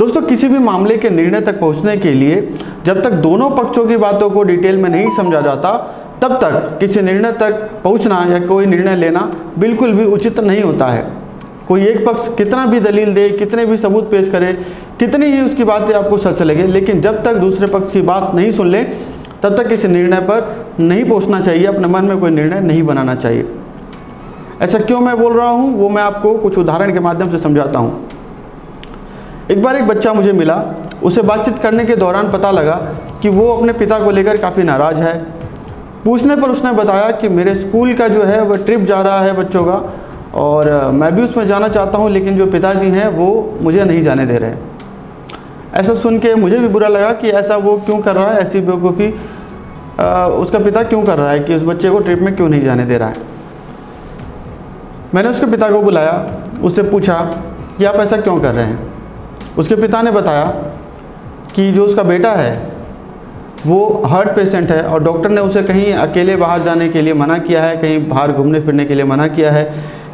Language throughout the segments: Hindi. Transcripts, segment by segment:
दोस्तों, किसी भी मामले के निर्णय तक पहुंचने के लिए जब तक दोनों पक्षों की बातों को डिटेल में नहीं समझा जाता, तब तक किसी निर्णय तक पहुंचना या कोई निर्णय लेना बिल्कुल भी उचित नहीं होता है। कोई एक पक्ष कितना भी दलील दे, कितने भी सबूत पेश करे, कितनी ही उसकी बातें आपको सच लगे, लेकिन जब तक दूसरे पक्ष की बात नहीं सुन ले तब तक किसी निर्णय पर नहीं पहुंचना चाहिए, अपने मन में कोई निर्णय नहीं बनाना चाहिए। ऐसा क्यों मैं बोल रहा हूं, वो मैं आपको कुछ उदाहरण के माध्यम से समझाता हूं। एक बार एक बच्चा मुझे मिला, उसे बातचीत करने के दौरान पता लगा कि वो अपने पिता को लेकर काफ़ी नाराज़ है। पूछने पर उसने बताया कि मेरे स्कूल का जो है वह ट्रिप जा रहा है बच्चों का, और मैं भी उसमें जाना चाहता हूं, लेकिन जो पिताजी हैं वो मुझे नहीं जाने दे रहे। ऐसा सुन के मुझे भी बुरा लगा कि ऐसा वो क्यों कर रहा है, ऐसी बेवकूफ़ी उसका पिता क्यों कर रहा है कि उस बच्चे को ट्रिप में क्यों नहीं जाने दे रहा है। मैंने उसके पिता को बुलाया, उससे पूछा कि आप ऐसा क्यों कर रहे हैं। उसके पिता ने बताया कि जो उसका बेटा है वो हार्ट पेशेंट है और डॉक्टर ने उसे कहीं अकेले बाहर जाने के लिए मना किया है, कहीं बाहर घूमने फिरने के लिए मना किया है,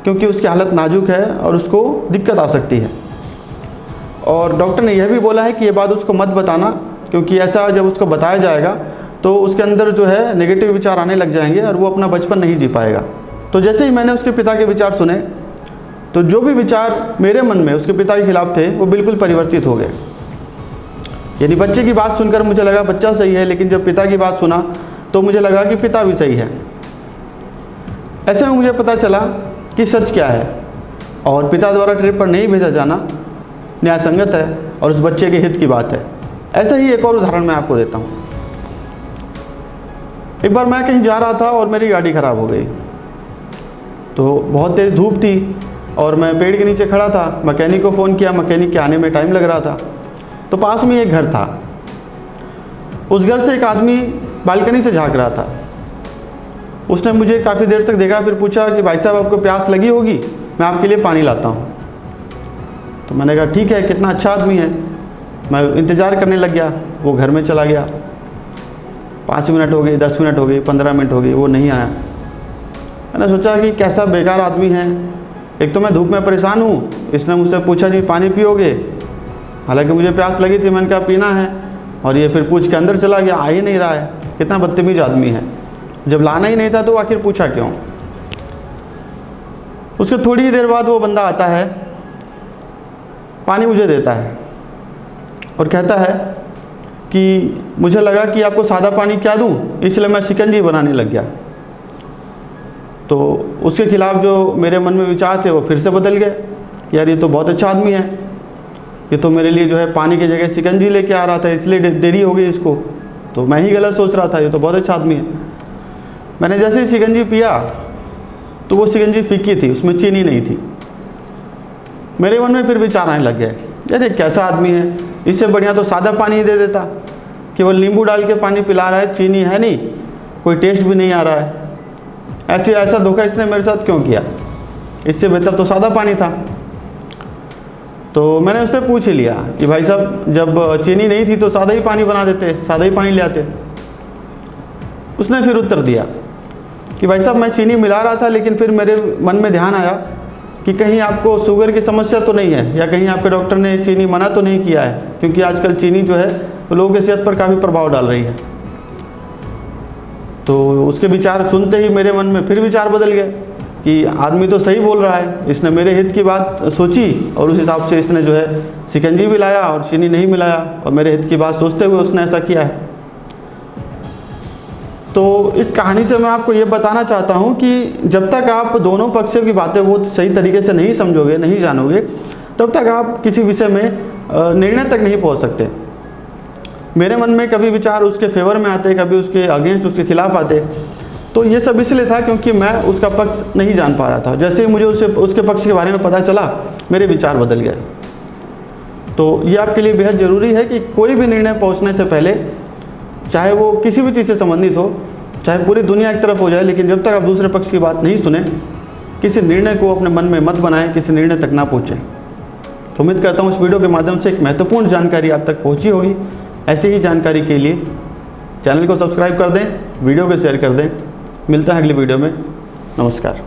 क्योंकि उसकी हालत नाजुक है और उसको दिक्कत आ सकती है। और डॉक्टर ने यह भी बोला है कि ये बात उसको मत बताना, क्योंकि ऐसा जब उसको बताया जाएगा तो उसके अंदर जो है नेगेटिव विचार आने लग जाएंगे और वो अपना बचपन नहीं जी पाएगा। तो जैसे ही मैंने उसके पिता के विचार सुने, तो जो भी विचार मेरे मन में उसके पिता के खिलाफ थे वो बिल्कुल परिवर्तित हो गए। यानी बच्चे की बात सुनकर मुझे लगा बच्चा सही है, लेकिन जब पिता की बात सुना तो मुझे लगा कि पिता भी सही है। ऐसे में मुझे पता चला कि सच क्या है, और पिता द्वारा ट्रिप पर नहीं भेजा जाना न्यायसंगत है और उस बच्चे के हित की बात है। ऐसा ही एक और उदाहरण मैं आपको देता हूँ। एक बार मैं कहीं जा रहा था और मेरी गाड़ी ख़राब हो गई। तो बहुत तेज़ धूप थी और मैं पेड़ के नीचे खड़ा था। मैकेनिक को फ़ोन किया, मैकेनिक के आने में टाइम लग रहा था। तो पास में एक घर था, उस घर से एक आदमी बालकनी से झांक रहा था। उसने मुझे काफ़ी देर तक देखा, फिर पूछा कि भाई साहब आपको प्यास लगी होगी, मैं आपके लिए पानी लाता हूँ। तो मैंने कहा ठीक है, कितना अच्छा आदमी है। मैं इंतज़ार करने लग गया। वो घर में चला गया। 5 मिनट हो गए, 10 मिनट हो गए, 15 मिनट हो गए, वो नहीं आया। मैंने सोचा कि कैसा बेकार आदमी है। एक तो मैं धूप में परेशान हूँ, इसने मुझसे पूछा जी पानी पियोगे, हालांकि मुझे प्यास लगी थी, मैंने कहा पीना है, और ये फिर पूछ के अंदर चला गया, आ ही नहीं रहा है। कितना बदतमीज आदमी है। जब लाना ही नहीं था तो आखिर पूछा क्यों। उसके थोड़ी ही देर बाद वो बंदा आता है, पानी मुझे देता है और कहता है कि मुझे लगा कि आपको सादा पानी क्या दूं, इसलिए मैं शिकंजी बनाने लग गया। तो उसके खिलाफ जो मेरे मन में विचार थे वो फिर से बदल गए। यार ये तो बहुत अच्छा आदमी है, ये तो मेरे लिए जो है पानी की जगह शिकंजी लेके आ रहा था, इसलिए देरी हो गई इसको। तो मैं ही गलत सोच रहा था, ये तो बहुत अच्छा आदमी है। मैंने जैसे ही शिकंजी पिया तो वो शिकंजी फीकी थी, उसमें चीनी नहीं थी। मेरे मन में फिर विचार आने लग गए, यार ये कैसा आदमी है, इससे बढ़िया तो सादा पानी ही दे देता। केवल नींबू डाल के पानी पिला रहा है, चीनी है नहीं, कोई टेस्ट भी नहीं आ रहा है। ऐसा धोखा इसने मेरे साथ क्यों किया, इससे बेहतर तो सादा पानी था। तो मैंने उससे पूछ ही लिया कि भाई साहब जब चीनी नहीं थी तो सादा ही पानी बना देते, सादा ही पानी ले आते। उसने फिर उत्तर दिया कि भाई साहब मैं चीनी मिला रहा था, लेकिन फिर मेरे मन में ध्यान आया कि कहीं आपको शुगर की समस्या तो नहीं है, या कहीं आपके डॉक्टर ने चीनी मना तो नहीं किया है, क्योंकि आजकल चीनी जो है वो लोगों की सेहत पर काफ़ी प्रभाव डाल रही है। तो उसके विचार सुनते ही मेरे मन में फिर विचार बदल गए कि आदमी तो सही बोल रहा है, इसने मेरे हित की बात सोची और उस हिसाब से इसने जो है शिकंजी भी लाया और चीनी नहीं मिलाया, और मेरे हित की बात सोचते हुए उसने ऐसा किया है। तो इस कहानी से मैं आपको ये बताना चाहता हूँ कि जब तक आप दोनों पक्षों की बातें वो सही तरीके से नहीं समझोगे, नहीं जानोगे, तब तक आप किसी विषय में निर्णय तक नहीं पहुँच सकते। मेरे मन में कभी विचार उसके फेवर में आते, कभी उसके अगेंस्ट, उसके खिलाफ आते। तो ये सब इसलिए था क्योंकि मैं उसका पक्ष नहीं जान पा रहा था। जैसे ही मुझे उसके पक्ष के बारे में पता चला, मेरे विचार बदल गए। तो ये आपके लिए बेहद ज़रूरी है कि कोई भी निर्णय पहुंचने से पहले, चाहे वो किसी भी चीज़ से संबंधित हो, चाहे पूरी दुनिया एक तरफ हो जाए, लेकिन जब तक आप दूसरे पक्ष की बात नहीं सुने, किसी निर्णय को अपने मन में मत बनाएं, किसी निर्णय तक ना पहुँचें। तो उम्मीद करता हूँ इस वीडियो के माध्यम से एक महत्वपूर्ण जानकारी आप तक पहुँची होगी। ऐसी ही जानकारी के लिए चैनल को सब्सक्राइब कर दें, वीडियो को शेयर कर दें। मिलता है अगली वीडियो में। नमस्कार।